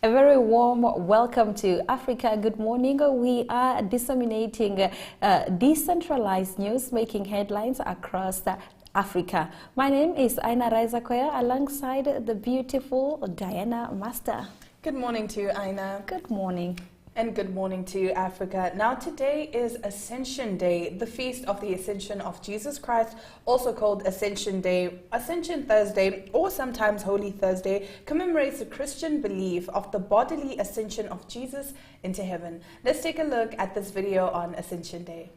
A very warm welcome to Africa. Good morning. We are disseminating decentralized news, making headlines across Africa. My name is Aina Raizakoya alongside the beautiful Diana Master. Good morning to you, Aina. Good morning. And good morning to you, Africa. Now, today is Ascension Day, the feast of the Ascension of Jesus Christ, also called Ascension Day, Ascension Thursday, or sometimes Holy Thursday, commemorates the Christian belief of the bodily ascension of Jesus into heaven. Let's take a look at this video on Ascension Day.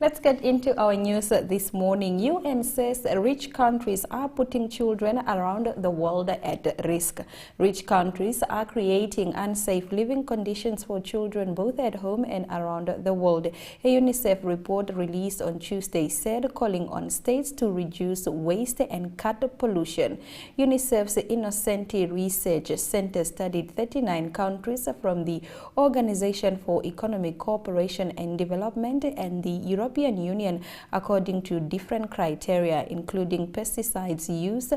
Let's get into our news this morning. UN says rich countries are putting children around the world at risk. Rich countries are creating unsafe living conditions for children both at home and around the world. A UNICEF report released on Tuesday said calling on states to reduce waste and cut pollution. UNICEF's Innocenti Research Center studied 39 countries from the Organization for Economic Cooperation and Development and the European Union according to different criteria, including pesticides use,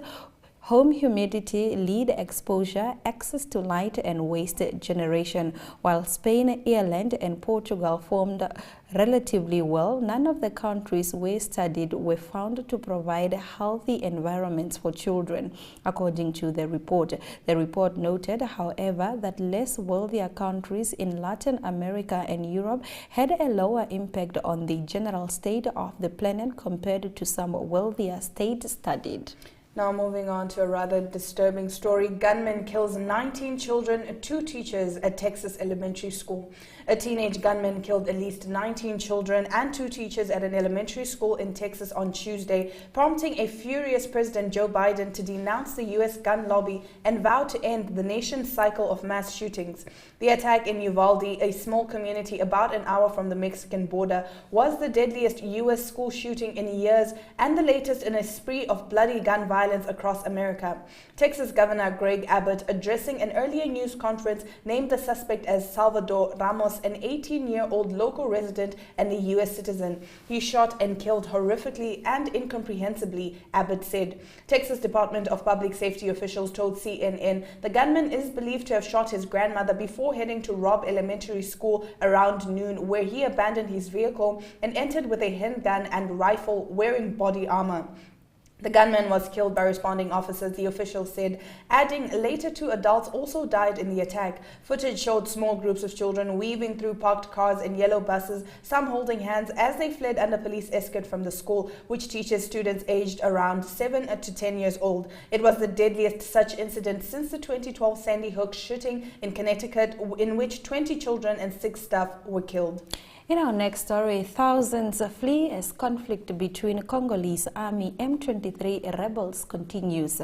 home humidity, lead exposure, access to light, and waste generation. While Spain, Ireland, and Portugal formed relatively well, none of the countries we studied were found to provide healthy environments for children, according to the report. The report noted, however, that less wealthier countries in Latin America and Europe had a lower impact on the general state of the planet compared to some wealthier states studied. Now moving on to a rather disturbing story. Gunman kills 19 children, 2 teachers at Texas elementary school. A teenage gunman killed at least 19 children and 2 teachers at an elementary school in Texas on Tuesday, prompting a furious President Joe Biden to denounce the U.S. gun lobby and vow to end the nation's cycle of mass shootings. The attack in Uvalde, a small community about an hour from the Mexican border, was the deadliest U.S. school shooting in years and the latest in a spree of bloody gun violence across America. Texas Governor Greg Abbott, addressing an earlier news conference, named the suspect as Salvador Ramos, an 18-year-old local resident and a U.S. citizen. He shot and killed horrifically and incomprehensibly, Abbott said. Texas Department of Public Safety officials told CNN the gunman is believed to have shot his grandmother before heading to Robb Elementary School around noon, where he abandoned his vehicle and entered with a handgun and rifle wearing body armor. The gunman was killed by responding officers, the official said, adding later 2 adults also died in the attack. Footage showed small groups of children weaving through parked cars and yellow buses, some holding hands as they fled under police escort from the school, which teaches students aged around 7 to 10 years old. It was the deadliest such incident since the 2012 Sandy Hook shooting in Connecticut, in which 20 children and 6 staff were killed. In our next story, thousands flee as conflict between Congolese Army M23 rebels continues.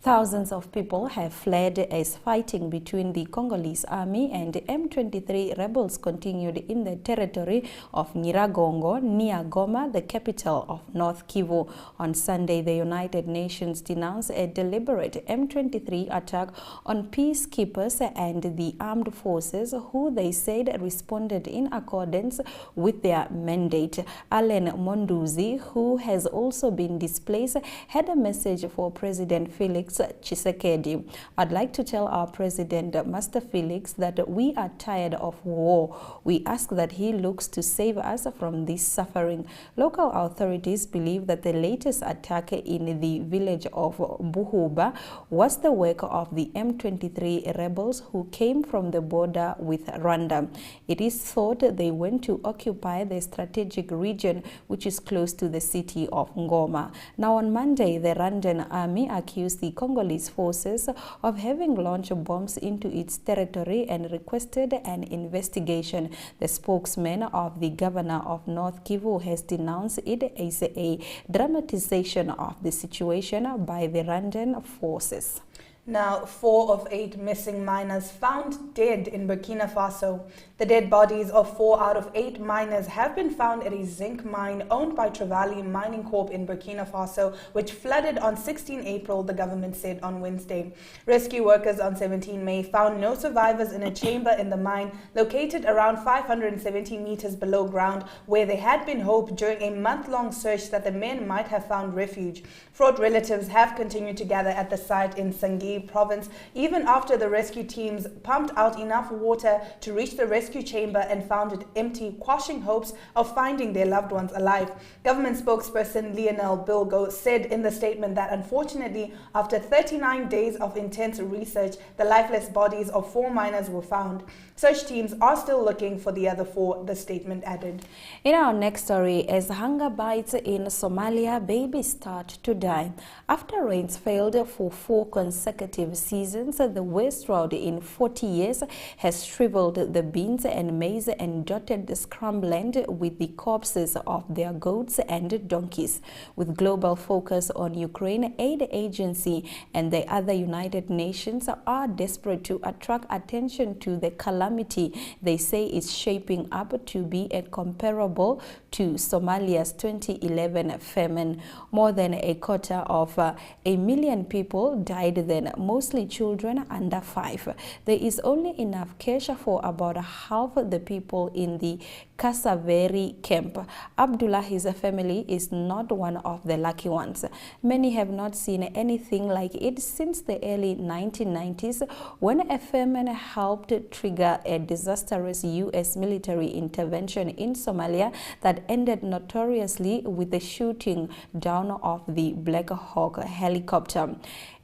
Thousands of people have fled as fighting between the Congolese Army and M23 rebels continued in the territory of Nyiragongo, near Goma, the capital of North Kivu. On Sunday, the United Nations denounced a deliberate M23 attack on peacekeepers and the armed forces, who they said responded in accordance with their mandate. Alain Monduzi, who has also been displaced, had a message for President Felix Tshisekedi. I'd like to tell our President, Master Felix, that we are tired of war. We ask that he looks to save us from this suffering. Local authorities believe that the latest attack in the village of Buhuba was the work of the M23 rebels who came from the border with Rwanda. It is thought they went trying to occupy the strategic region, which is close to the city of Ngoma. Now, on Monday, the Rwandan army accused the Congolese forces of having launched bombs into its territory and requested an investigation. The spokesman of the governor of North Kivu has denounced it as a dramatization of the situation by the Rwandan forces. Now, 4 of 8 missing miners found dead in Burkina Faso. The dead bodies of 4 out of 8 miners have been found at a zinc mine owned by Trevali Mining Corp in Burkina Faso, which flooded on 16 April, the government said on Wednesday. Rescue workers on 17 May found no survivors in a chamber in the mine located around 570 meters below ground, where there had been hope during a month-long search that the men might have found refuge. Fraught relatives have continued to gather at the site in Sangui province, even after the rescue teams pumped out enough water to reach the rescue chamber and found it empty, quashing hopes of finding their loved ones alive. Government spokesperson Lionel Bilgo said in the statement that unfortunately, after 39 days of intense research, the lifeless bodies of 4 miners were found. Search teams are still looking for the other 4, the statement added. In our next story, as hunger bites in Somalia, babies start to die. After rains failed for 4 consecutive seasons, the worst drought in 40 years has shriveled the beans and maize and dotted the scrubland with the corpses of their goats and donkeys. With global focus on Ukraine, aid agency and the other United Nations are desperate to attract attention to the calamity they say is shaping up to be comparable to Somalia's 2011 famine. More than a quarter of a million people died then, mostly children under 5. There is only enough cash for about half the people in the Kasaveri camp. Abdullah's family is not one of the lucky ones. Many have not seen anything like it since the early 1990s, when a famine helped trigger a disastrous U.S. military intervention in Somalia that ended notoriously with the shooting down of the Black Hawk helicopter.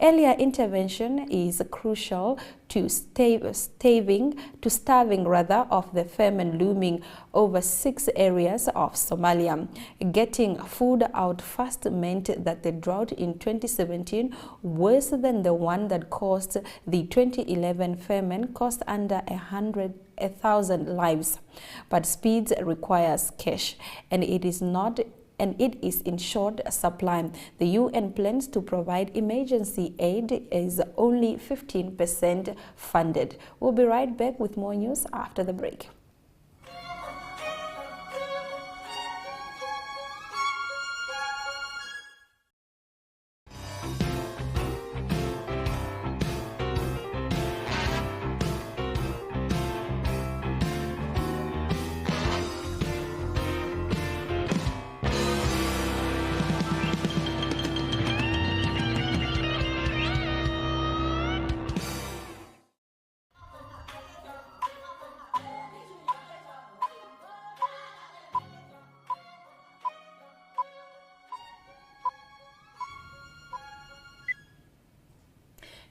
Earlier intervention is crucial to starving of the famine looming over 6 areas of Somalia. Getting food out fast meant that the drought in 2017, worse than the one that caused the 2011 famine, cost under 1,000 lives. But speed requires cash, and it is in short supply. The UN plans to provide emergency aid is only 15% funded. We'll be right back with more news after the break.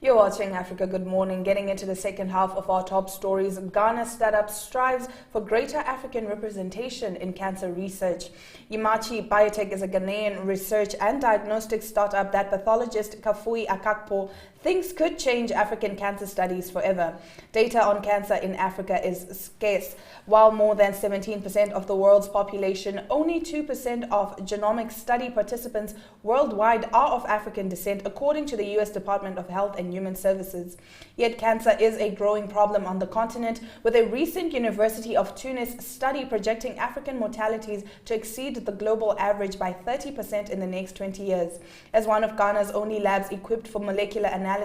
You're watching Africa Good Morning. Getting into the second half of our top stories, Ghana startup strives for greater African representation in cancer research. Yimachi Biotech is a Ghanaian research and diagnostic startup that pathologist Kafui Akakpo thinks could change African cancer studies forever. Data on cancer in Africa is scarce. While more than 17% of the world's population, only 2% of genomic study participants worldwide are of African descent, according to the U.S. Department of Health and Human Services. Yet cancer is a growing problem on the continent, with a recent University of Tunis study projecting African mortalities to exceed the global average by 30% in the next 20 years. As one of Ghana's only labs equipped for molecular analysis,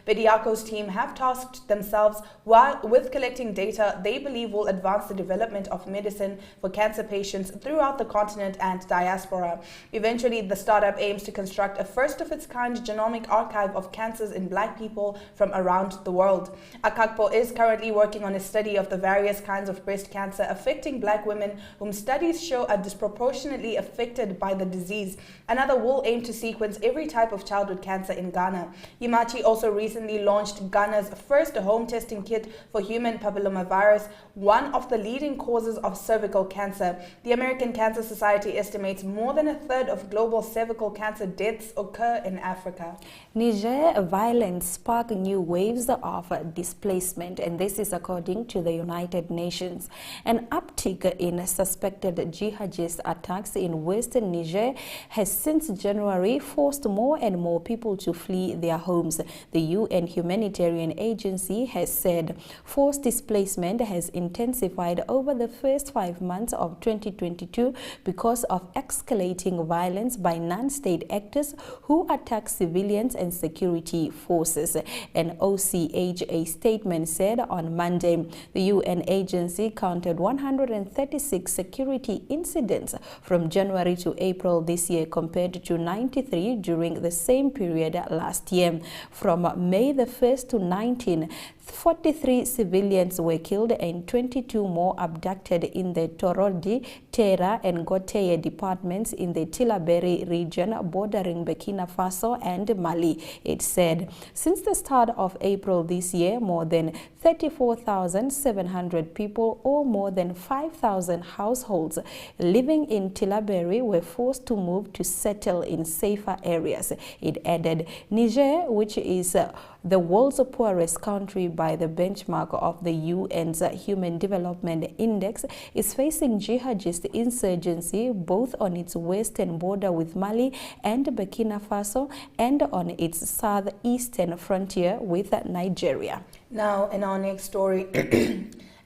Bediako's team have tasked themselves with collecting data they believe will advance the development of medicine for cancer patients throughout the continent and diaspora. Eventually, the startup aims to construct a first-of-its-kind genomic archive of cancers in Black black people from around the world. Akakpo is currently working on a study of the various kinds of breast cancer affecting black women, whom studies show are disproportionately affected by the disease. Another will aim to sequence every type of childhood cancer in Ghana. Yimachi also recently launched Ghana's first home testing kit for human papillomavirus, one of the leading causes of cervical cancer. The American Cancer Society estimates more than a third of global cervical cancer deaths occur in Africa. Niger violence sparked new waves of displacement, and this is according to the United Nations. An uptick in suspected jihadist attacks in western Niger has since January forced more and more people to flee their homes. The UN humanitarian agency has said forced displacement has intensified over the first 5 months of 2022 because of escalating violence by non-state actors who attack civilians and security forces. An OCHA statement said on Monday the UN agency counted 136 security incidents from January to April this year compared to 93 during the same period last year. From May the 1st to 19, 43 civilians were killed and 22 more abducted in the Torodi, Tera and Gotv departments in the Tillaberi region bordering Burkina Faso and Mali, it said. Since the start of April this year, more than 34,700 people or more than 5,000 households living in Tillaberi were forced to move to settle in safer areas. It added, Niger, which is the world's poorest country by the benchmark of the UN's Human Development Index, is facing jihadist insurgency both on its western border with Mali and Burkina Faso and on its southeastern frontier with Nigeria. Now, in our next story,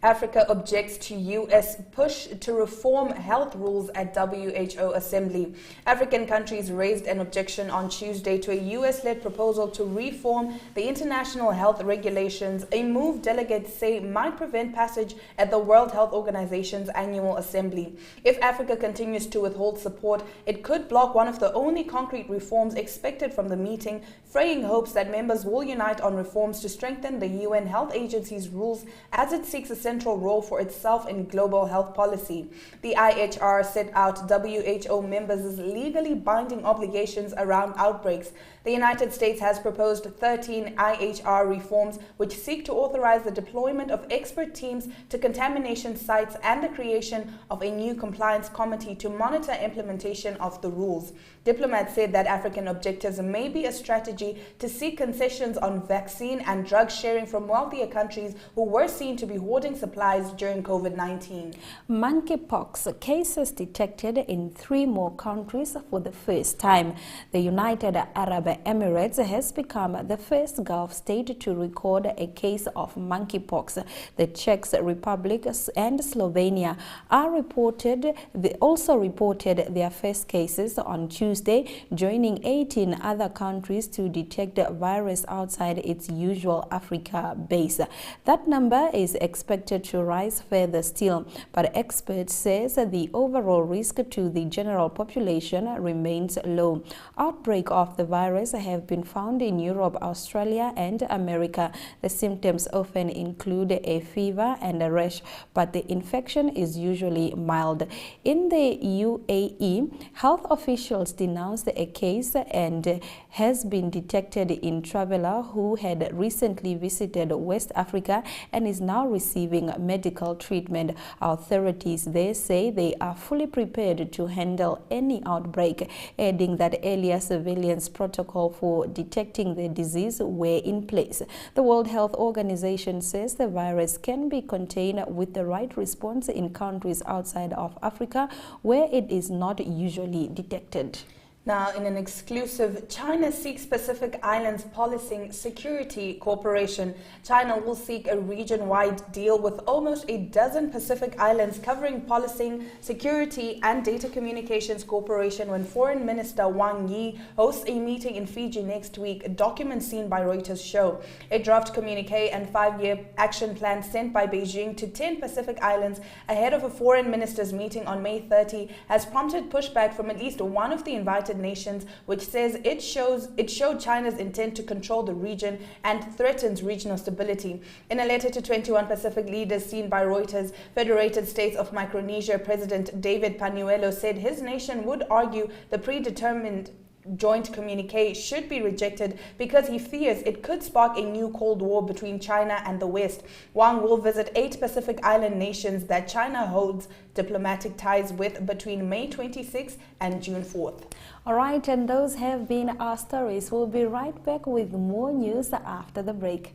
Africa objects to U.S. push to reform health rules at WHO Assembly. African countries raised an objection on Tuesday to a U.S.-led proposal to reform the international health regulations, a move delegates say might prevent passage at the World Health Organization's annual assembly. If Africa continues to withhold support, it could block one of the only concrete reforms expected from the meeting, fraying hopes that members will unite on reforms to strengthen the UN Health Agency's rules as it seeks a central role for itself in global health policy. The IHR set out WHO members' legally binding obligations around outbreaks. The United States has proposed 13 IHR reforms which seek to authorize the deployment of expert teams to contamination sites and the creation of a new compliance committee to monitor implementation of the rules. Diplomats said that African objectives may be a strategy to seek concessions on vaccine and drug sharing from wealthier countries who were seen to be hoarding supplies during COVID-19. Monkeypox cases detected in 3 more countries for the first time. The United Arab Emirates has become the first Gulf state to record a case of monkeypox. The Czech Republic and Slovenia also reported their first cases on Tuesday, joining 18 other countries to detect the virus outside its usual Africa base. That number is expected to rise further still, but experts say the overall risk to the general population remains low. Outbreak of the virus have been found in Europe, Australia and America. The symptoms often include a fever and a rash, but the infection is usually mild. In the UAE, health officials denounced a case and has been detected in a traveler who had recently visited West Africa and is now receiving medical treatment. Authorities there say they are fully prepared to handle any outbreak, adding that earlier surveillance protocols for detecting the disease were in place. The World Health Organization says the virus can be contained with the right response in countries outside of Africa where it is not usually detected. Now, in an exclusive, China seeks Pacific Islands Policing Security Cooperation. China will seek a region-wide deal with almost a dozen Pacific islands covering policing, security, and data communications cooperation when Foreign Minister Wang Yi hosts a meeting in Fiji next week, documents seen by Reuters show. A draft communique and 5-year action plan sent by Beijing to 10 Pacific islands ahead of a foreign ministers meeting on May 30 has prompted pushback from at least one of the invited United Nations, which says it showed China's intent to control the region and threatens regional stability. In a letter to 21 Pacific leaders seen by Reuters, Federated States of Micronesia President David Panuelo said his nation would argue the predetermined joint communique should be rejected because he fears it could spark a new Cold War between China and the West. Wang will visit 8 Pacific Island nations that China holds diplomatic ties with between May 26th and June 4th. All right, and those have been our stories. We'll be right back with more news after the break.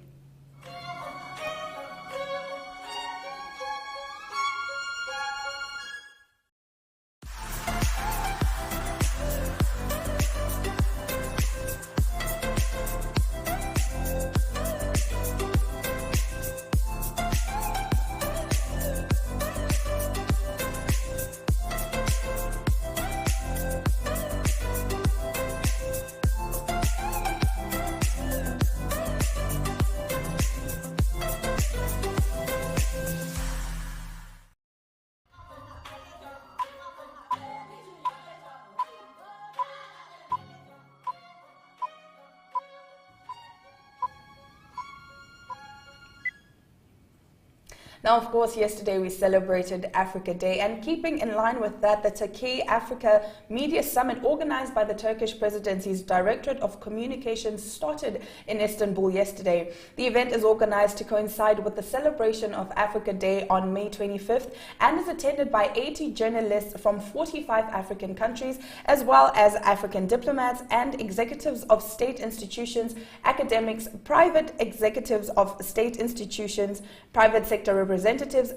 Now, of course, yesterday we celebrated Africa Day, and keeping in line with that, the Turkey Africa Media Summit organized by the Turkish Presidency's Directorate of Communications started in Istanbul yesterday. The event is organized to coincide with the celebration of Africa Day on May 25th and is attended by 80 journalists from 45 African countries, as well as African diplomats and executives of state institutions, academics, private executives of state institutions, private sector representatives,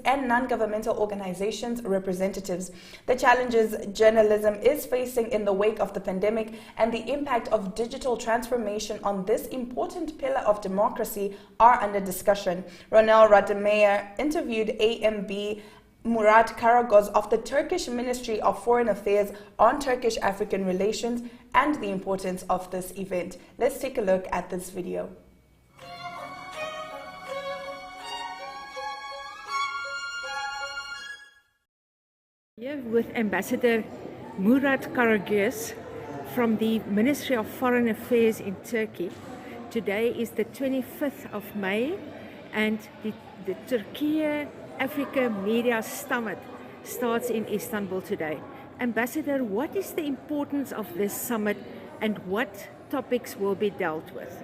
and non-governmental organizations representatives. The challenges journalism is facing in the wake of the pandemic and the impact of digital transformation on this important pillar of democracy are under discussion. Ronel Rademeyer interviewed AMB Murat Karagöz of the Turkish Ministry of Foreign Affairs on Turkish-African relations and the importance of this event. Let's take a look at this video. Here with Ambassador Murat Karagöz from the Ministry of Foreign Affairs in Turkey. Today is the 25th of May and the Turkey Africa Media Summit starts in Istanbul today. Ambassador, what is the importance of this summit and what topics will be dealt with?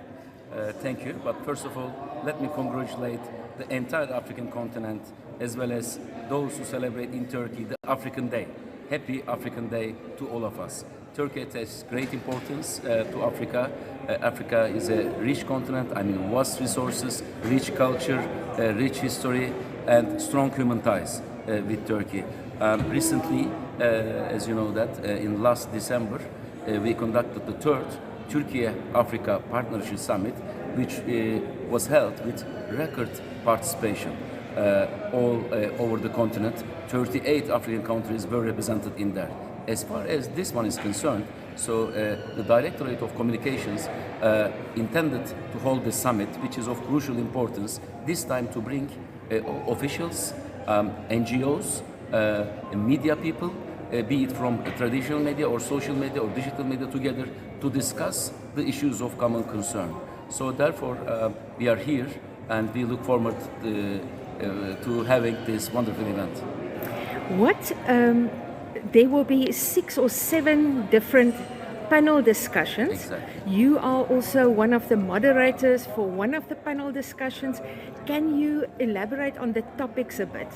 Thank you, but first of all, let me congratulate the entire African continent as well as those who celebrate in Turkey the African Day. Happy African Day to all of us. Turkey attaches great importance to Africa. Africa is a rich continent, vast resources, rich culture, rich history, and strong human ties with Turkey. Recently, as you know that, in last December, we conducted the third Turkey-Africa Partnership Summit, which was held with record participation all over the continent. 38 African countries were represented in there. As far as this one is concerned, so the Directorate of Communications intended to hold the summit, which is of crucial importance, this time to bring officials, NGOs, media people, be it from traditional media or social media or digital media together to discuss the issues of common concern. So therefore, we are here and we look forward to having this wonderful event. There will be 6 or 7 different panel discussions. Exactly. You are also one of the moderators for one of the panel discussions. Can you elaborate on the topics a bit?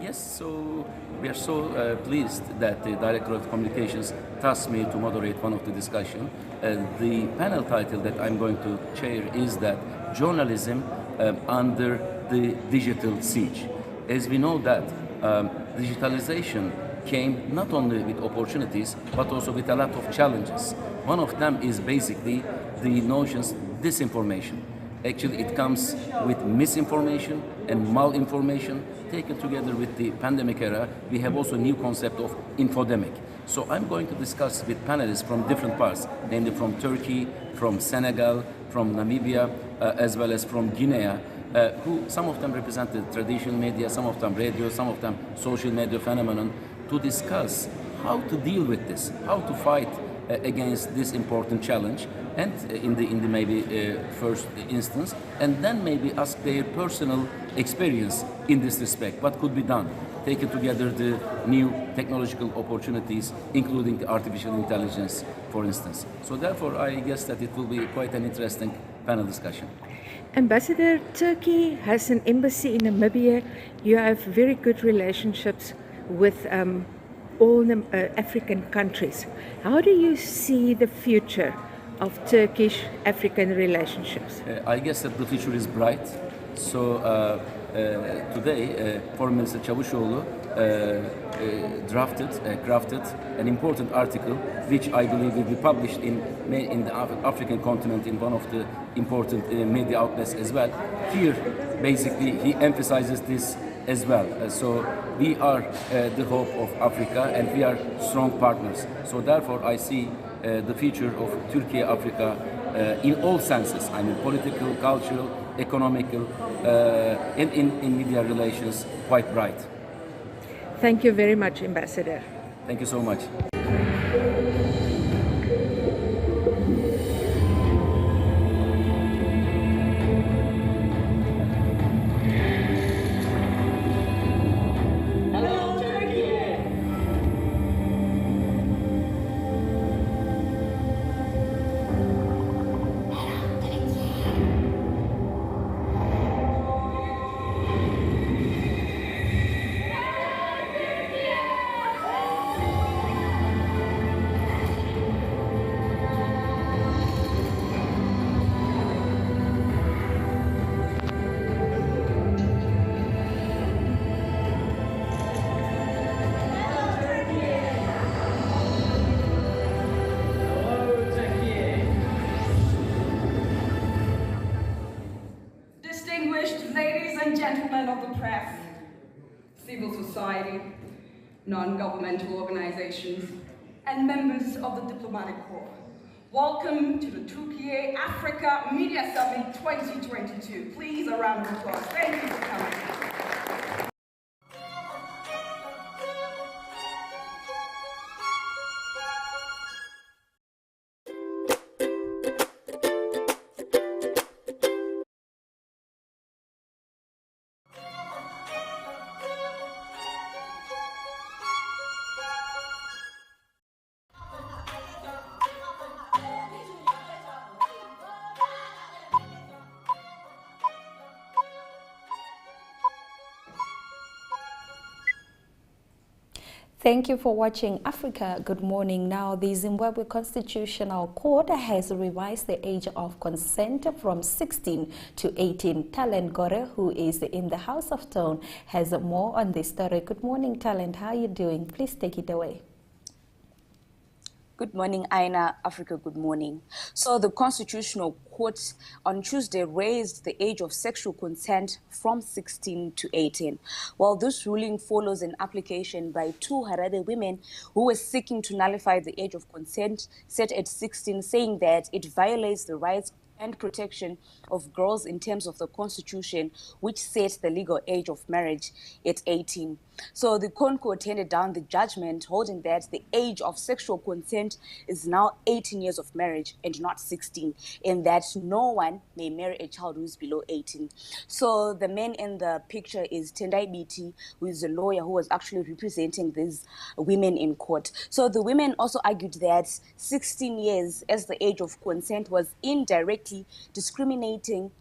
Yes, so we are so pleased that the Director of Communications tasked me to moderate one of the discussion. The panel title that I'm going to chair is that Journalism under the Digital Siege. As we know that digitalization came not only with opportunities but also with a lot of challenges. One of them is basically the notions disinformation. Actually, it comes with misinformation and malinformation. Taken together with the pandemic era, we have also a new concept of infodemic. So I'm going to discuss with panelists from different parts, namely from Turkey, from Senegal, from Namibia, as well as from Guinea, who some of them represented traditional media, some of them radio, some of them social media phenomenon, to discuss how to deal with this, how to fight against this important challenge, and in the maybe first instance, and then maybe ask their personal experience in this respect. What could be done? Taken together the new technological opportunities, including artificial intelligence, for instance. So therefore, I guess that it will be quite an interesting panel discussion. Ambassador, Turkey has an embassy in Namibia. You have very good relationships with all the African countries. How do you see the future of Turkish-African relationships? I guess that the future is bright. So today, Foreign Minister Çavuşoğlu crafted an important article, which I believe will be published in the African continent in one of the important media outlets as well. Here, basically, he emphasizes this as well. So we are the hope of Africa, and we are strong partners. So therefore, I see the future of Turkey-Africa in all senses. I mean, political, cultural, economical, and in media relations, quite bright. Thank you very much, Ambassador. Thank you so much. Ladies and gentlemen of the press, civil society, non-governmental organizations, and members of the diplomatic corps, welcome to the Turkey Africa Media Summit 2022. Please, a round of applause. Thank you for coming. Thank you for watching Africa Good Morning. Now, the Zimbabwe Constitutional Court has revised the age of consent from 16 to 18. Talent Gore, who is in the House of Tone, has more on this story. Good morning, Talent. How are you doing? Please take it away. Good morning, Aina. Africa, good morning. So the Constitutional Court on Tuesday raised the age of sexual consent from 16 to 18. Well, this ruling follows an application by two Harare women who were seeking to nullify the age of consent set at 16, saying that it violates the rights and protection of girls in terms of the Constitution, which sets the legal age of marriage at 18. So the Court handed down the judgment, holding that the age of sexual consent is now 18 years of marriage and not 16, and that no one may marry a child who is below 18. So the man in the picture is Tendai Biti, who is a lawyer who was actually representing these women in court. So the women also argued that 16 years as the age of consent was indirectly discriminating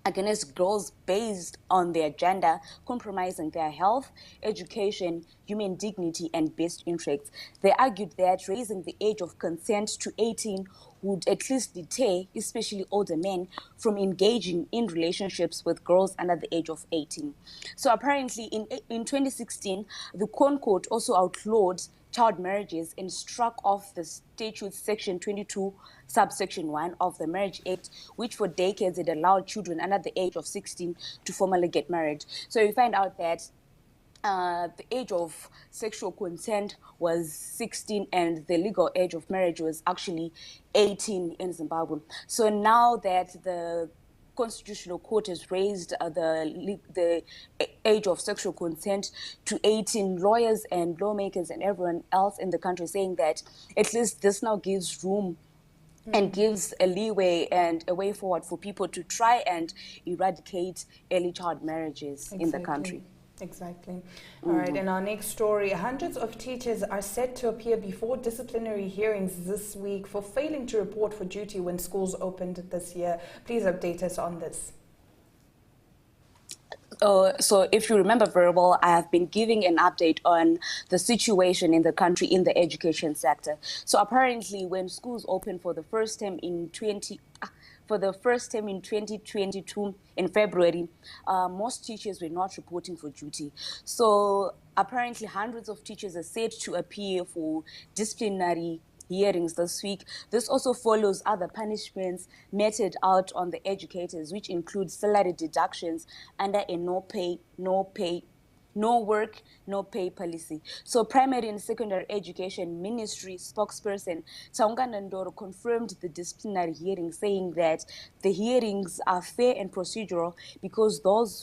against girls based on their gender, compromising their health, education, human dignity, and best interests. They argued that raising the age of consent to 18 would at least deter, especially older men, from engaging in relationships with girls under the age of 18. So apparently in 2016, the Court also outlawed child marriages and struck off the statute's section 22 subsection 1 of the Marriage Act, which for decades had allowed children under the age of 16 to formally get married. So you find out that the age of sexual consent was 16 and the legal age of marriage was actually 18 in Zimbabwe. So now that the Constitutional Court has raised the age of sexual consent to 18. Lawyers and lawmakers and everyone else in the country saying that at least this now gives room and gives a leeway and a way forward for people to try and eradicate early child marriages in the country. Exactly. All right, in our next story, hundreds of teachers are set to appear before disciplinary hearings this week for failing to report for duty when schools opened this year. Please update us on this. So if you remember very well, I have been giving an update on the situation in the country in the education sector. So apparently when schools opened for the first time in 2022 in February, most teachers were not reporting for duty. So apparently hundreds of teachers are set to appear for disciplinary hearings this week. This also follows other punishments meted out on the educators, which include salary deductions under a no work, no pay policy. So Primary and Secondary Education Ministry spokesperson Taunga Nandoro confirmed the disciplinary hearing, saying that the hearings are fair and procedural because those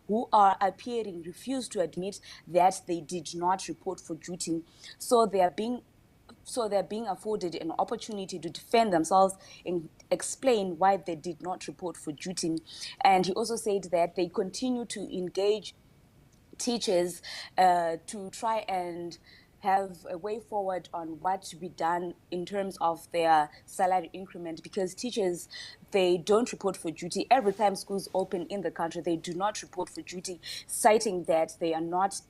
who are appearing refuse to admit that they did not report for duty. So they're being afforded an opportunity to defend themselves and explain why they did not report for duty. And he also said that they continue to engage teachers to try and have a way forward on what to be done in terms of their salary increment, because teachers, they don't report for duty. Every time schools open in the country, they do not report for duty, citing that they are not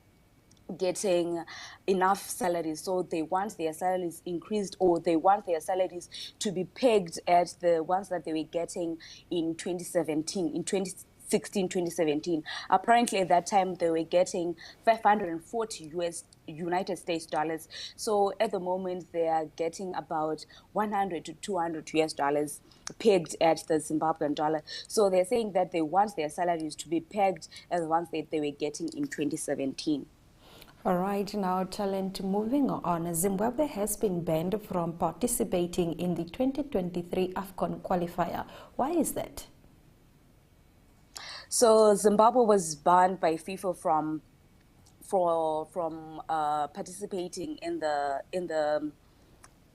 getting enough salaries. So they want their salaries increased, or they want their salaries to be pegged at the ones that they were getting in 2017. Apparently at that time they were getting 540 United States dollars. So at the moment they are getting about 100 to 200 US dollars pegged at the Zimbabwean dollar. So they're saying that they want their salaries to be pegged as the ones that they were getting in 2017. All right, now Talent, moving on. Zimbabwe has been banned from participating in the 2023 AFCON qualifier. Why is that? So Zimbabwe was banned by FIFA from participating in the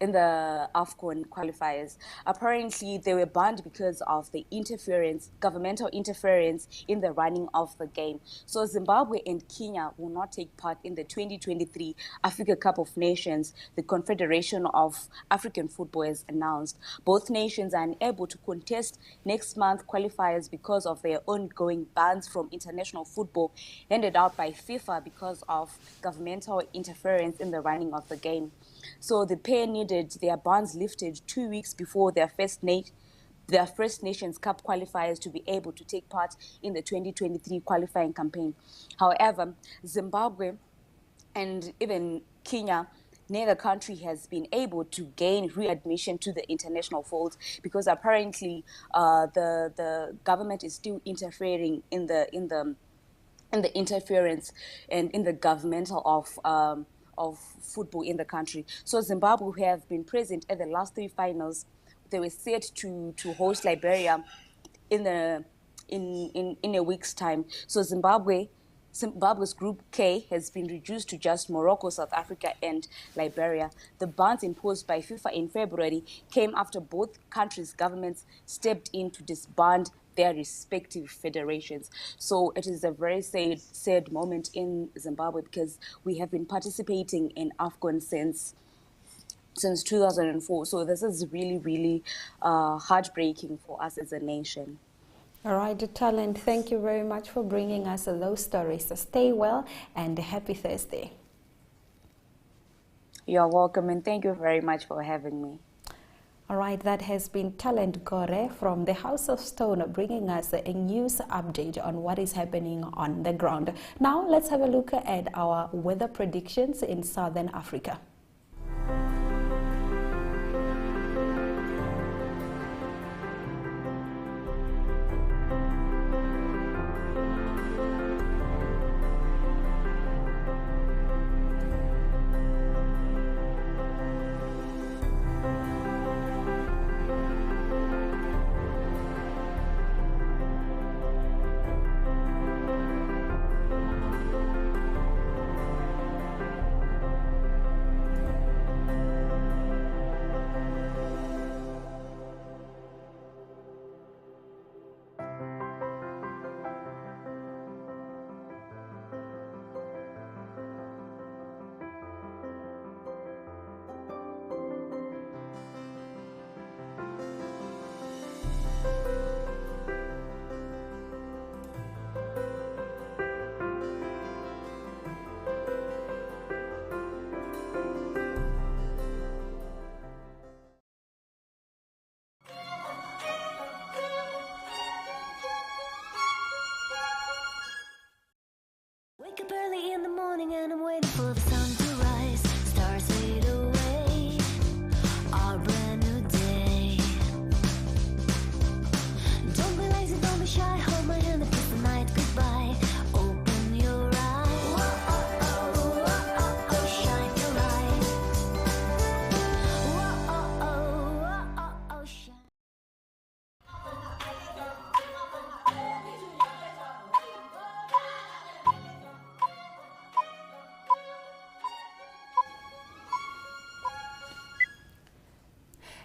AFCON qualifiers. Apparently, they were banned because of the governmental interference in the running of the game. So Zimbabwe and Kenya will not take part in the 2023 Africa Cup of Nations, the Confederation of African Football has announced. Both nations are unable to contest next month qualifiers because of their ongoing bans from international football handed out by FIFA because of governmental interference in the running of the game. So the pair needed their bans lifted 2 weeks before their First Nations Cup qualifiers to be able to take part in the 2023 qualifying campaign. However, Zimbabwe and even Kenya, neither country has been able to gain readmission to the international fold because apparently the government is still interfering in the interference and in the governmental of football in the country. So Zimbabwe, who have been present at the last 3 finals, they were set to host Liberia in a week's time. So Zimbabwe's Group K has been reduced to just Morocco, South Africa, and Liberia. The bans imposed by FIFA in February came after both countries' governments stepped in to disband their respective federations. So it is a very sad moment in Zimbabwe because we have been participating in AFCON since 2004. So this is really, really heartbreaking for us as a nation. All right, Talent, thank you very much for bringing us those stories. So stay well and happy Thursday. You're welcome, and thank you very much for having me. All right, that has been Talent Gore from the House of Stone bringing us a news update on what is happening on the ground. Now let's have a look at our weather predictions in Southern Africa.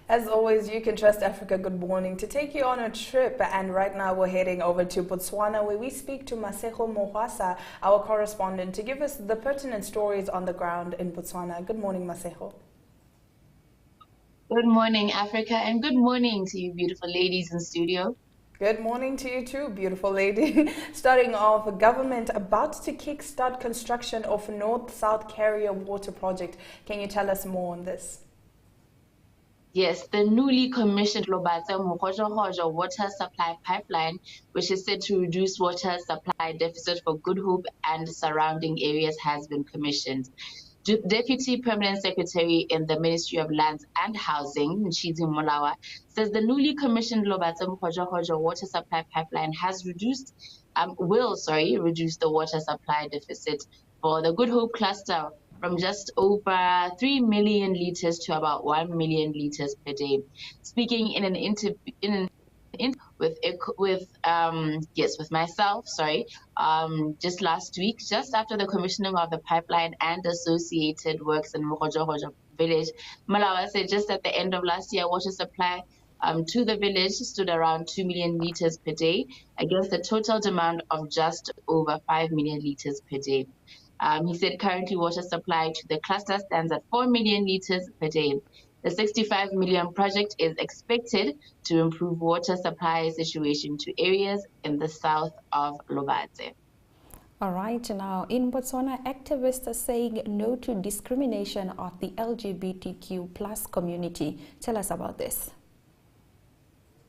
As always, you can trust Africa Good Morning to take you on a trip. And right now we're heading over to Botswana, where we speak to Masego Mohwasa, our correspondent, to give us the pertinent stories on the ground in Botswana. Good morning, Masego. Good morning, Africa, and good morning to you beautiful ladies in studio. Good morning to you too, beautiful lady. Starting off, government about to kickstart construction of North-South Carrier Water Project. Can you tell us more on this? Yes, the newly commissioned Lobatse Mokgojo water supply pipeline, which is set to reduce water supply deficit for Good Hope and surrounding areas, has been commissioned. Deputy Permanent Secretary in the Ministry of Lands and Housing, Nchizi Molawa, says the newly commissioned Lobatse Mokgojo water supply pipeline has will reduce the water supply deficit for the Good Hope cluster from just over 3 million liters to about 1 million liters per day. Speaking in an interview with myself, just last week, just after the commissioning of the pipeline and associated works in Mokgojo village, Malawa said just at the end of last year, water supply to the village stood around 2 million liters per day against a total demand of just over 5 million liters per day. He said currently water supply to the cluster stands at 4 million liters per day. The 65 million project is expected to improve water supply situation to areas in the south of Lobatse. All right, now in Botswana, activists are saying no to discrimination of the LGBTQ plus community. Tell us about this.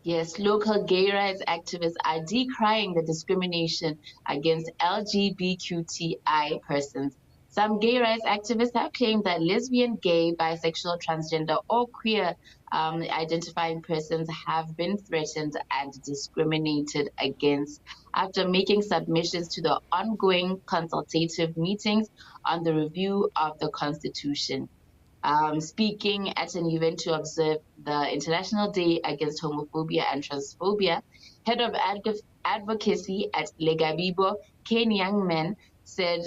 Yes, local gay rights activists are decrying the discrimination against LGBTQI persons. Some gay rights activists have claimed that lesbian, gay, bisexual, transgender, or queer identifying persons have been threatened and discriminated against after making submissions to the ongoing consultative meetings on the review of the Constitution. Speaking at an event to observe the International Day Against Homophobia and Transphobia, head of advocacy at Legabibo, Ken Youngman, said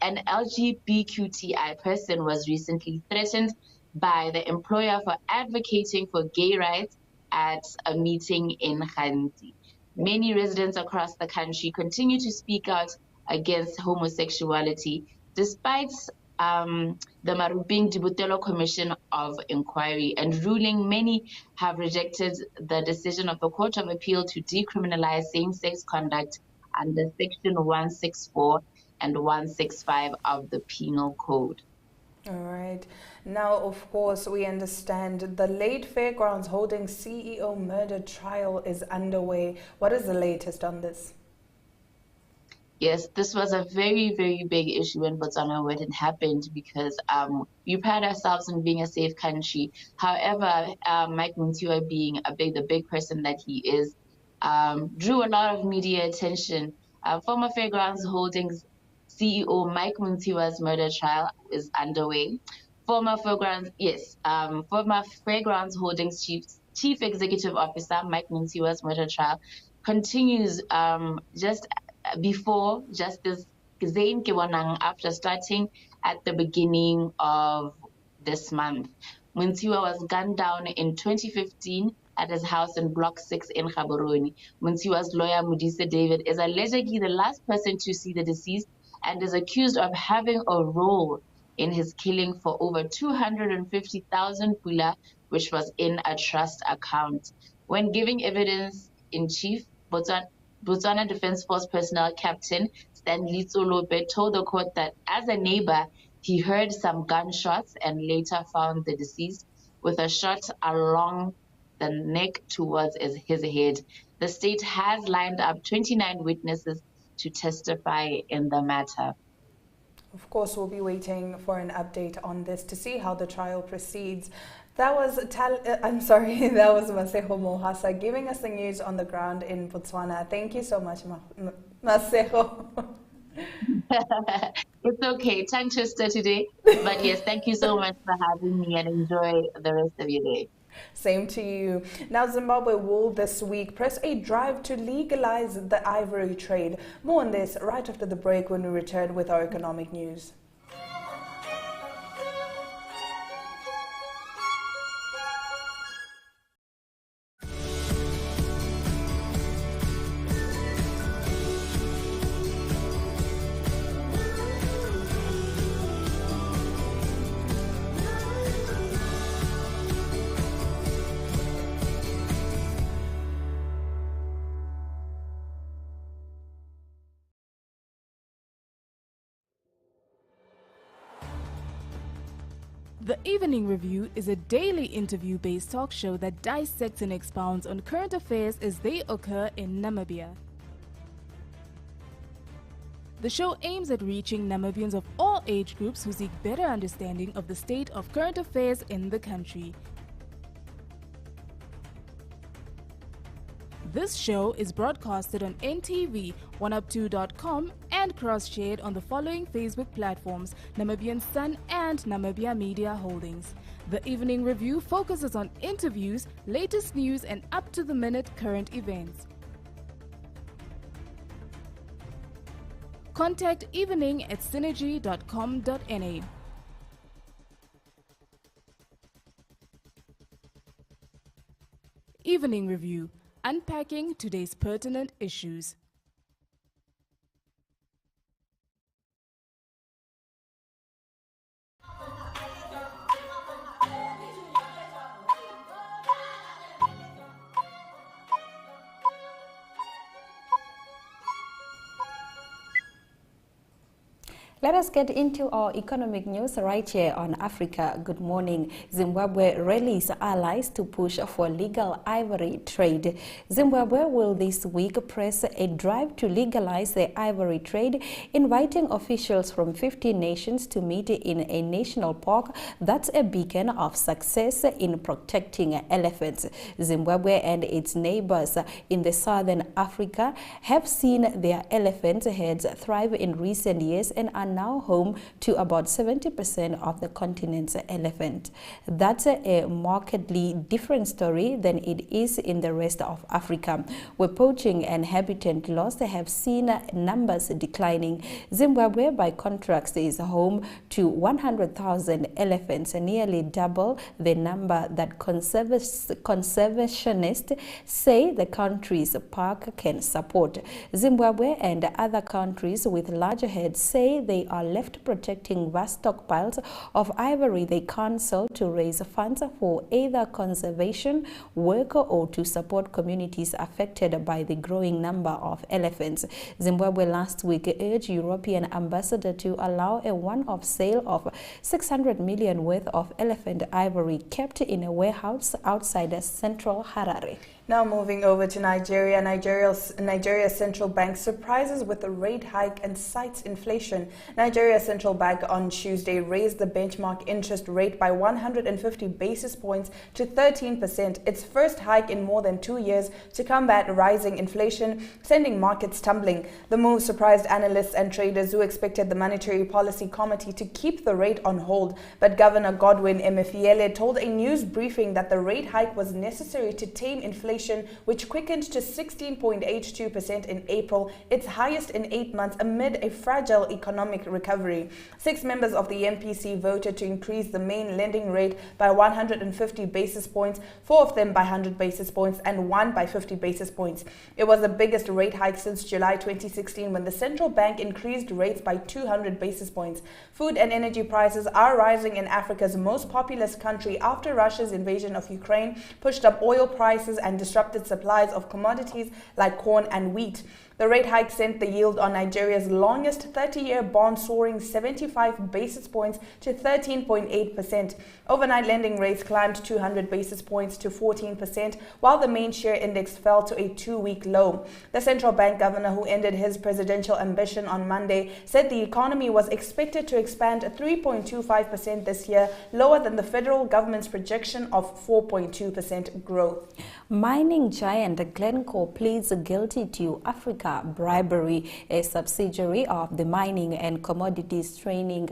an LGBTQI person was recently threatened by the employer for advocating for gay rights at a meeting in Khanti. Many residents across the country continue to speak out against homosexuality, despite the Maruping Dibutelo Commission of Inquiry and ruling. Many have rejected the decision of the Court of Appeal to decriminalize same-sex conduct under Section 164 and 165 of the Penal Code. All right. Now, of course, we understand the late Fairgrounds Holdings CEO murder trial is underway. What is the latest on this? Yes, this was a very, very big issue in Botswana when it happened because we pride ourselves in being a safe country. However, Mike Muntiwa, being the big person that he is, drew a lot of media attention. Former Fairgrounds Holdings CEO Mike Muntiwa's murder trial is underway. Former Fairgrounds Holdings Chief Executive Officer Mike Muntiwa's murder trial continues just before Justice Zain Kebonang, after starting at the beginning of this month. Muntiwa was gunned down in 2015 at his house in Block 6 in Gaborone. Muntiwa's lawyer, Modise David, is allegedly the last person to see the deceased and is accused of having a role in his killing for over 250,000 pula, which was in a trust account. When giving evidence in chief, Botswana Defence Force personnel Captain Stanley Tsolope told the court that as a neighbor, he heard some gunshots and later found the deceased with a shot along the neck towards his head. The state has lined up 29 witnesses to testify in the matter. Of course, we'll be waiting for an update on this to see how the trial proceeds. That was Masego Mohwasa giving us the news on the ground in Botswana. Thank you so much, Masego. It's okay, tongue twister today. But yes, thank you so much for having me and enjoy the rest of your day. Same to you. Now, Zimbabwe will this week press a drive to legalize the ivory trade. More on this right after the break when we return with our economic news. The Evening Review is a daily interview-based talk show that dissects and expounds on current affairs as they occur in Namibia. The show aims at reaching Namibians of all age groups who seek better understanding of the state of current affairs in the country. This show is broadcasted on NTV, 1up2.com and cross-shared on the following Facebook platforms: Namibian Sun and Namibia Media Holdings. The Evening Review focuses on interviews, latest news and up-to-the-minute current events. Contact evening@synergy.com.na. Evening Review, unpacking today's pertinent issues. Let us get into our economic news right here on Africa Good Morning. Zimbabwe rallies allies to push for legal ivory trade. Zimbabwe will this week press a drive to legalize the ivory trade, inviting officials from 15 nations to meet in a national park that's a beacon of success in protecting elephants. Zimbabwe and its neighbors in the southern Africa have seen their elephant herds thrive in recent years and are now home to about 70% of the continent's elephant. That's a markedly different story than it is in the rest of Africa, where poaching and habitat loss have seen numbers declining. Zimbabwe, by contrast, is home to 100,000 elephants, nearly double the number that conservationists say the country's park can support. Zimbabwe and other countries with larger herds say they are left protecting vast stockpiles of ivory they can't sell to raise funds for either conservation work or to support communities affected by the growing number of elephants. Zimbabwe last week urged European ambassador to allow a one-off sale of 600 million worth of elephant ivory kept in a warehouse outside central Harare. Now moving over to Nigeria. Nigeria's central bank surprises with a rate hike and cites inflation. Nigeria's central bank on Tuesday raised the benchmark interest rate by 150 basis points to 13%, its first hike in more than 2 years to combat rising inflation, sending markets tumbling. The move surprised analysts and traders who expected the Monetary Policy Committee to keep the rate on hold. But Governor Godwin Emefiele told a news briefing that the rate hike was necessary to tame inflation, which quickened to 16.82% in April, its highest in 8 months amid a fragile economic recovery. 6 members of the MPC voted to increase the main lending rate by 150 basis points, 4 of them by 100 basis points and 1 by 50 basis points. It was the biggest rate hike since July 2016 when the central bank increased rates by 200 basis points. Food and energy prices are rising in Africa's most populous country after Russia's invasion of Ukraine pushed up oil prices and disrupted supplies of commodities like corn and wheat. The rate hike sent the yield on Nigeria's longest 30-year bond soaring 75 basis points to 13.8%. Overnight lending rates climbed 200 basis points to 14%, while the main share index fell to a 2-week low. The central bank governor, who ended his presidential ambition on Monday, said the economy was expected to expand 3.25% this year, lower than the federal government's projection of 4.2% growth. Mining giant Glencore pleads guilty to Africa bribery. A subsidiary of the mining and commodities trading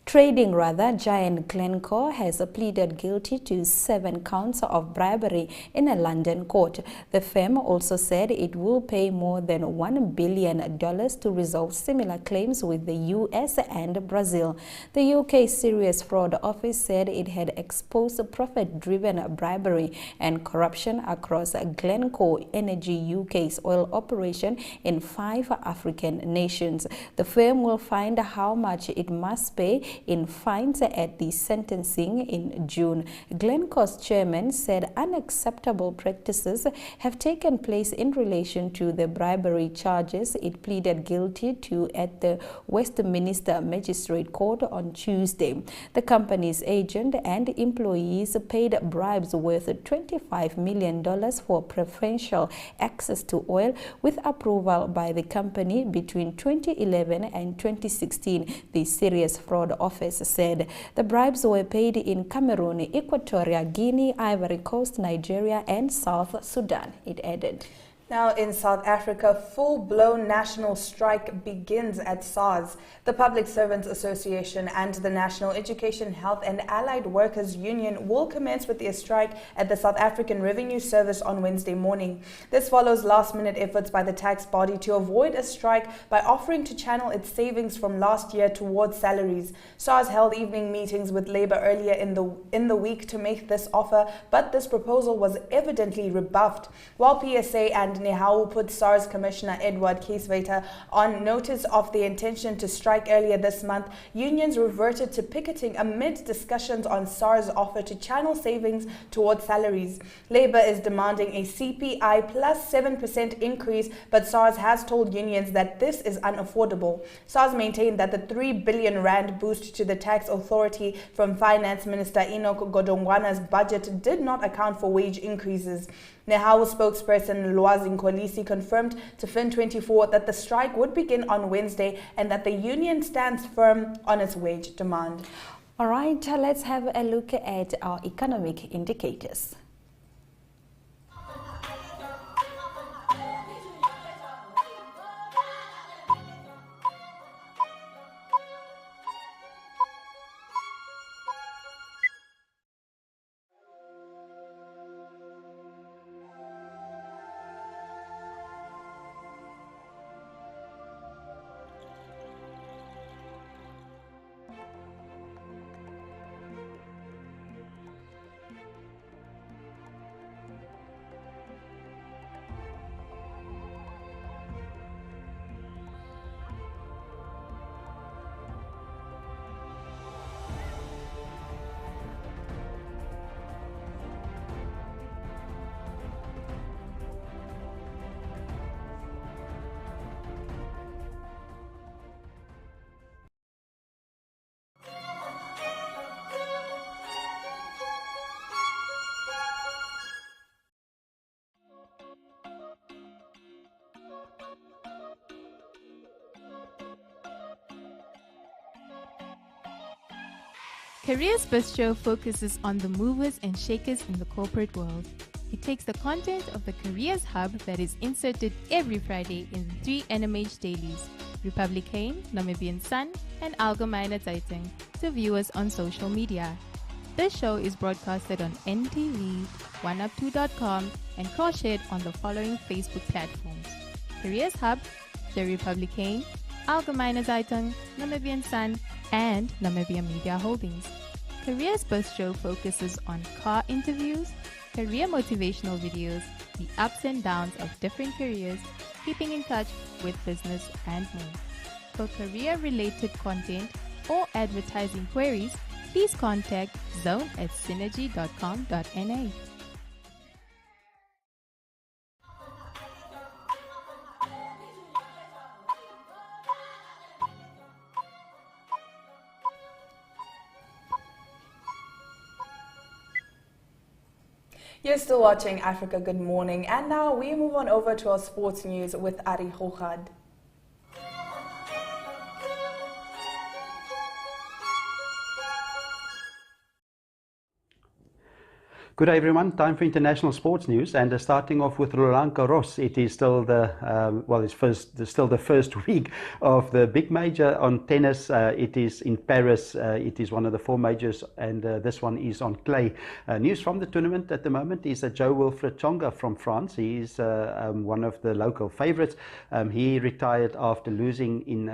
giant Glencore has pleaded guilty to 7 counts of bribery in a London court. The firm also said it will pay more than $1 billion to resolve similar claims with the US and Brazil. The UK Serious Fraud Office said it had exposed profit-driven bribery and corruption across Glencore Energy UK's oil operation in 5 African nations. The firm will find how much it must pay in fines at the sentencing in June. Glencore's chairman said unacceptable practices have taken place in relation to the bribery charges it pleaded guilty to at the Westminster Magistrate Court on Tuesday. The company's agent and employees paid bribes worth $25 million for preferential access to oil with approval by the company between 2011 and 2016, the Serious Fraud Office said. The bribes were paid in Cameroon, Equatorial Guinea, Ivory Coast, Nigeria, and South Sudan, it added. Now in South Africa, full-blown national strike begins at SARS. The Public Servants Association and the National Education, Health and Allied Workers Union will commence with their strike at the South African Revenue Service on Wednesday morning. This follows last-minute efforts by the tax body to avoid a strike by offering to channel its savings from last year towards salaries. SARS held evening meetings with Labour earlier in the week to make this offer, but this proposal was evidently rebuffed. While PSA and Nehawu put SARS Commissioner Edward Keeswater on notice of the intention to strike earlier this month, unions reverted to picketing amid discussions on SARS' offer to channel savings towards salaries. Labour is demanding a CPI plus 7% increase, but SARS has told unions that this is unaffordable. SARS maintained that the 3 billion rand boost to the tax authority from Finance Minister Enoch Godongwana's budget did not account for wage increases. Nehawu spokesperson Lwazi Nkolisi confirmed to Fin24 that the strike would begin on Wednesday and that the union stands firm on its wage demand. All right, let's have a look at our economic indicators. Careers Bistro focuses on the movers and shakers in the corporate world. It takes the content of the Careers Hub that is inserted every Friday in the 3 NMH dailies, Republicane, Namibian Sun, and Algemeine Zeitung, to viewers on social media. This show is broadcasted on NTV, oneup2.com, and cross-shared on the following Facebook platforms: Careers Hub, The Republicane, Algemeine Zeitung, Namibian Sun, and Namibia Media Holdings. Careers Bistro focuses on car interviews, career motivational videos, the ups and downs of different careers, keeping in touch with business and more. For career-related content or advertising queries, please contact zone@synergy.com.na. You're still watching Africa Good Morning, and now we move on over to our sports news with Ari Hochad. Good day, everyone. Time for international sports news, and starting off with Roland Garros. It is still the still the first week of the big major on tennis. It is in Paris. It is one of the 4 majors, and this one is on clay. News from the tournament at the moment is that Jo-Wilfried Tsonga from France. He is one of the local favorites. He retired after losing in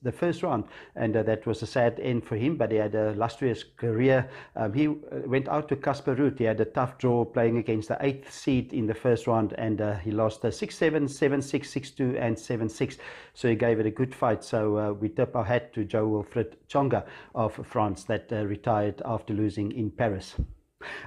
the first round, and that was a sad end for him. But he had a illustrious career. He went out to Casper Ruud. He had a tough draw playing against the 8th seed in the first round, and he lost 6-7, 7-6, 6-2 and 7-6. So he gave it a good fight. So we tip our hat to Jo-Wilfried Tsonga of France that retired after losing in Paris.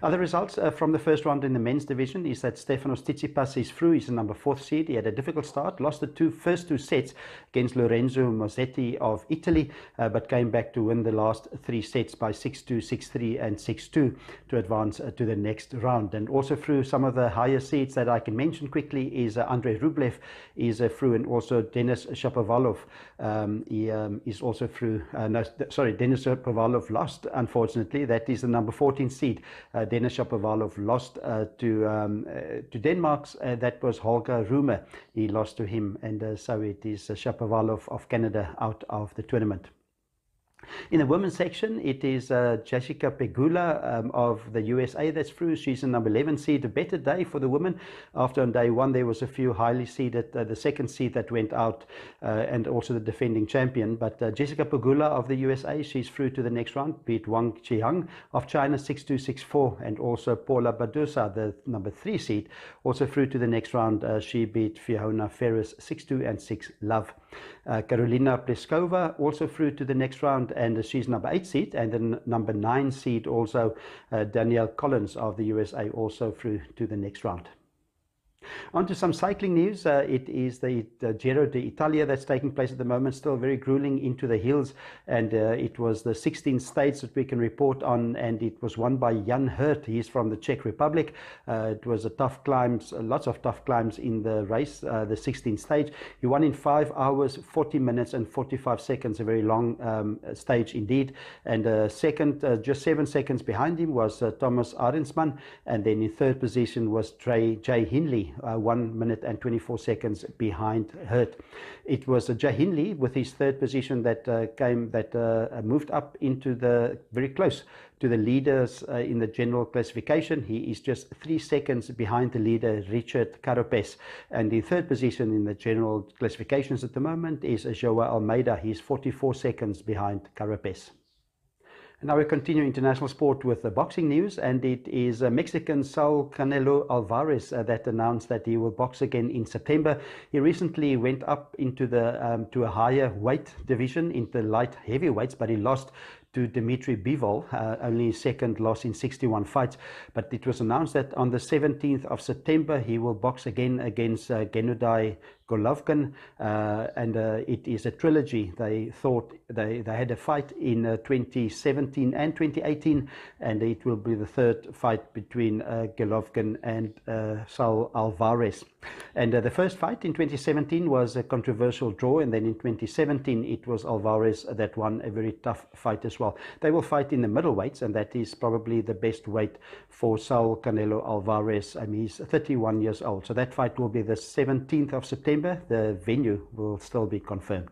Other results from the first round in the men's division is that Stefanos Tsitsipas is through. He's the number 4th seed. He had a difficult start, lost the first two sets against Lorenzo Musetti of Italy, but came back to win the last 3 sets by 6-2, 6-3 and 6-2 to advance to the next round. And also through some of the higher seeds that I can mention quickly is Andrei Rublev is through, and also Denis Shapovalov he is also through. Denis Shapovalov lost, unfortunately. That is the number 14 seed. Denis Shapovalov lost to Denmark's. That was Holger Rune. He lost to him, and so it is Shapovalov of Canada out of the tournament. In the women's section, it is Jessica Pegula of the USA that's through. She's the number 11 seed. A better day for the women. After on day one, there was a few highly seeded, the second seed that went out, and also the defending champion. But Jessica Pegula of the USA, she's through to the next round, beat Wang Qihang of China 6-2, 6-4, and also Paula Badosa, the number 3 seed, also through to the next round. She beat Fiona Ferris 6-2 and 6-love. Karolina Pliskova also through to the next round, and she's number 8 seed, and then number 9 seed also Danielle Collins of the USA also through to the next round. On to some cycling news. It is the Giro d'Italia that's taking place at the moment, still very grueling into the hills, and it was the 16 states that we can report on, and it was won by Jan Hurt. He's from the Czech Republic. It was a tough climbs, lots of tough climbs in the race, the 16th stage. He won in 5 hours, 40 minutes and 45 seconds, a very long stage indeed. And second, just 7 seconds behind him was Thomas Arensman, and then in third position was Jay Hindley, 1 minute and 24 seconds behind Hurt. It was Jay Hindley with his third position that moved up into the very close to the leaders in the general classification. He is just 3 seconds behind the leader Richard Carapes, and the third position in the general classifications at the moment is Joao Almeida. He's 44 seconds behind Carapes. Now we continue international sport with the boxing news, and it is Mexican Saul Canelo Alvarez that announced that he will box again in September. He recently went up into the to a higher weight division in the light heavyweights, but he lost to Dmitry Bivol, only his second loss in 61 fights. But it was announced that on the 17th of September he will box again against Gennady Golovkin, and it is a trilogy. They thought they had a fight in 2017 and 2018, and it will be the third fight between Golovkin and Saul Alvarez. And the first fight in 2017 was a controversial draw, and then in 2017 it was Alvarez that won a very tough fight as well. They will fight in the middleweights, and that is probably the best weight for Saul Canelo Alvarez. I mean, he's 31 years old. So that fight will be the 17th of September. The venue will still be confirmed.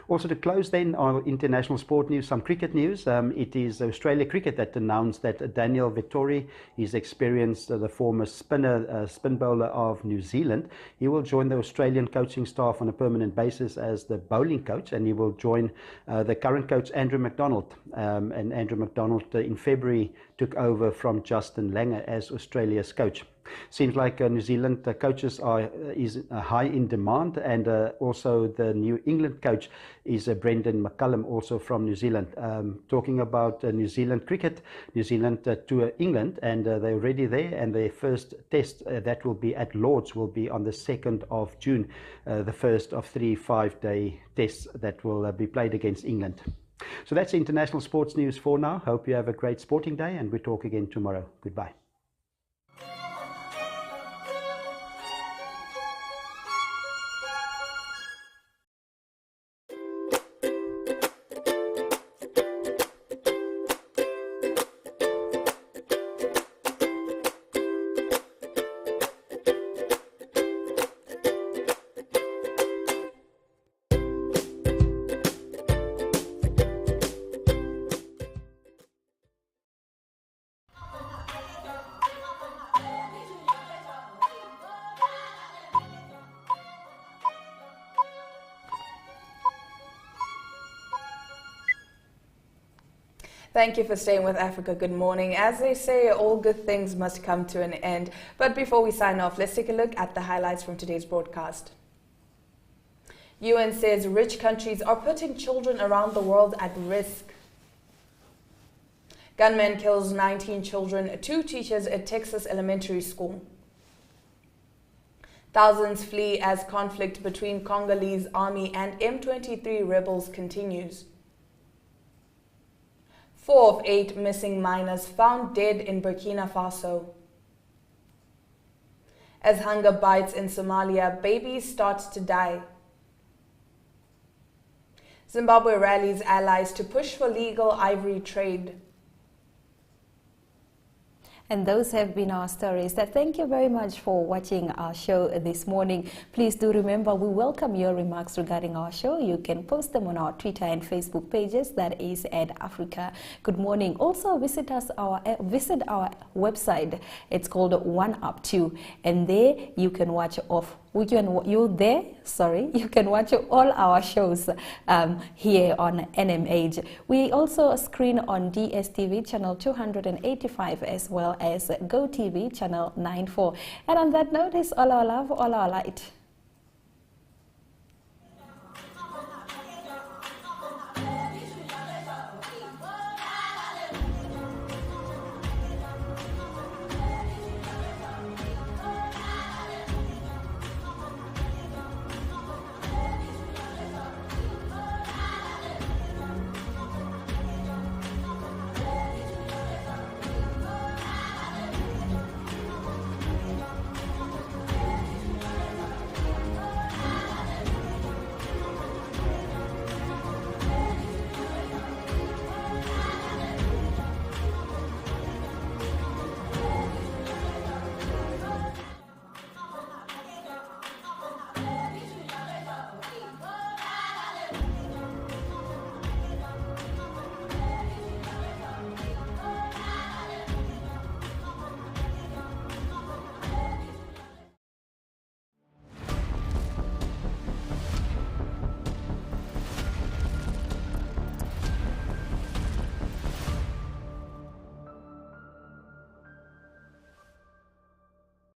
Also, to close then on international sport news, some cricket news. It is Australia Cricket that announced that Daniel Vettori is experienced, the former spin bowler of New Zealand. He will join the Australian coaching staff on a permanent basis as the bowling coach, and he will join the current coach Andrew McDonald. And Andrew McDonald in February took over from Justin Langer as Australia's coach. Seems like New Zealand coaches is high in demand, and also the New England coach is Brendan McCullum, also from New Zealand. Talking about New Zealand cricket, New Zealand tour England, and they're already there, and their first test that will be at Lord's will be on the 2nd of June, the first of 3 5-day tests that will be played against England. So that's international sports news for now. Hope you have a great sporting day, and we talk again tomorrow. Goodbye. Thank you for staying with Africa Good Morning. As they say, all good things must come to an end. But before we sign off, let's take a look at the highlights from today's broadcast. UN says rich countries are putting children around the world at risk. Gunman kills 19 children, 2 teachers at Texas elementary school. Thousands flee as conflict between Congolese army and M23 rebels continues. 4 of 8 missing miners found dead in Burkina Faso. As hunger bites in Somalia, babies start to die. Zimbabwe rallies allies to push for legal ivory trade. And those have been our stories. Thank you very much for watching our show this morning. Please do remember, we welcome your remarks regarding our show. You can post them on our Twitter and Facebook pages. That is at Africa Good Morning. Also visit our website. It's called OneUp2, and there you can watch you can watch all our shows here on NMH. We also screen on DSTV channel 285 as well as Gotv channel 94. And on that note, is all our love, all our light.